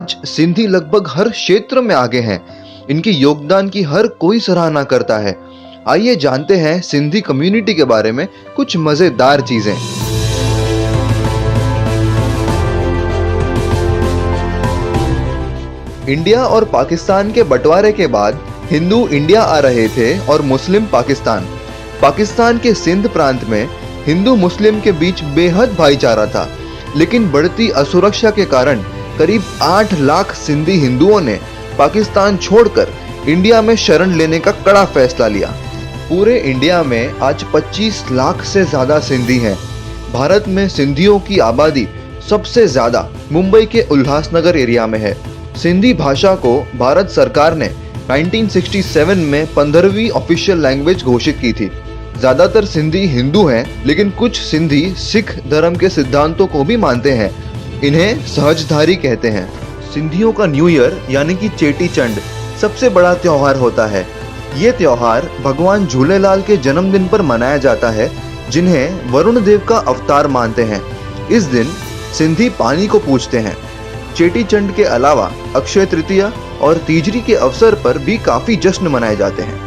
आज सिंधी लगभग हर क्षेत्र में आगे हैं। इनके योगदान की हर कोई सराहना करता है। आइए जानते हैं सिंधी कम्युनिटी के बारे में कुछ मजेदार चीजें। इंडिया और पाकिस्तान के बंटवारे के बाद हिंदू इंडिया आ रहे थे और मुस्लिम पाकिस्तान। पाकिस्तान के सिंध प्रांत में हिंदू मुस्लिम के बीच बेहद भाईचारा था, लेकिन बढ़ती असुरक्षा के कारण करीब 8 लाख सिंधी हिंदुओं ने पाकिस्तान छोड़कर इंडिया में शरण लेने का कड़ा फैसला लिया। पूरे इंडिया में आज 25 लाख से ज्यादा सिंधी हैं। भारत में सिंधियों की आबादी सबसे ज्यादा मुंबई के उल्लासनगर एरिया में है। सिंधी भाषा को भारत सरकार ने 1967 में 15वीं ऑफिशियल लैंग्वेज घोषित की थी। ज्यादातर सिंधी हिंदू हैं, लेकिन कुछ सिंधी सिख धर्म के सिद्धांतों को भी मानते हैं। इन्हें सहजधारी कहते हैं। सिंधियों का न्यू ईयर यानी कि चेटी चंड सबसे बड़ा त्योहार होता है। ये त्योहार भगवान झूलेलाल के जन्मदिन पर मनाया जाता है, जिन्हें वरुण देव का अवतार मानते हैं। इस दिन सिंधी पानी को पूजते हैं। चेटी चंड के अलावा अक्षय तृतीया और तीजरी के अवसर पर भी काफी जश्न मनाए जाते हैं।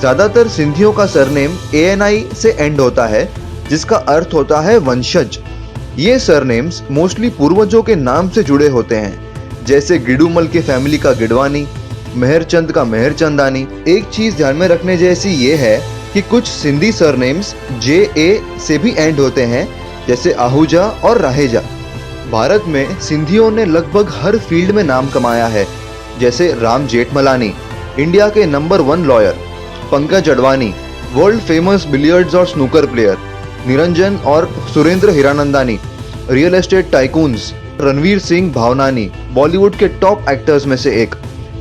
ज्यादातर सिंधियों का सरनेम ANI से एंड होता है, जिसका अर्थ होता है वंशज। ये सरनेम्स मोस्टली पूर्वजों के नाम से जुड़े होते हैं, जैसे गिडुमल के फैमिली का गिडवानी, मेहरचंद का मेहरचंदानी। एक चीज ध्यान में रखने जैसी ये है कि कुछ सिंधी सरनेम्स JA से भी एंड होते हैं, जैसे आहूजा और राहेजा। भारत में सिंधियों ने लगभग हर फील्ड में नाम कमाया है, जैसे राम जेठमलानी इंडिया के number 1 lawyer, Pankaj Advani world famous billiards और स्नूकर प्लेयर, निरंजन और Surendra Hiranandani real estate tycoons, Ranveer Singh Bhavnani Bollywood के टॉप एक्टर्स में से एक।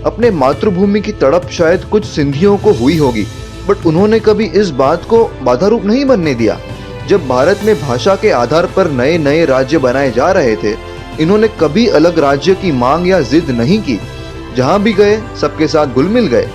अपने मातृभूमि की तड़प शायद कुछ सिंधियों को हुई होगी, बट उन्होंने कभी इस बात को बाधारूप नहीं बनने दिया। जब भारत में भाषा के आधार पर नए नए राज्य बनाए जा रहे थे, इन्होंने कभी अलग राज्य की मांग या जिद नहीं की। जहां भी गए सबके साथ घुल मिल गए।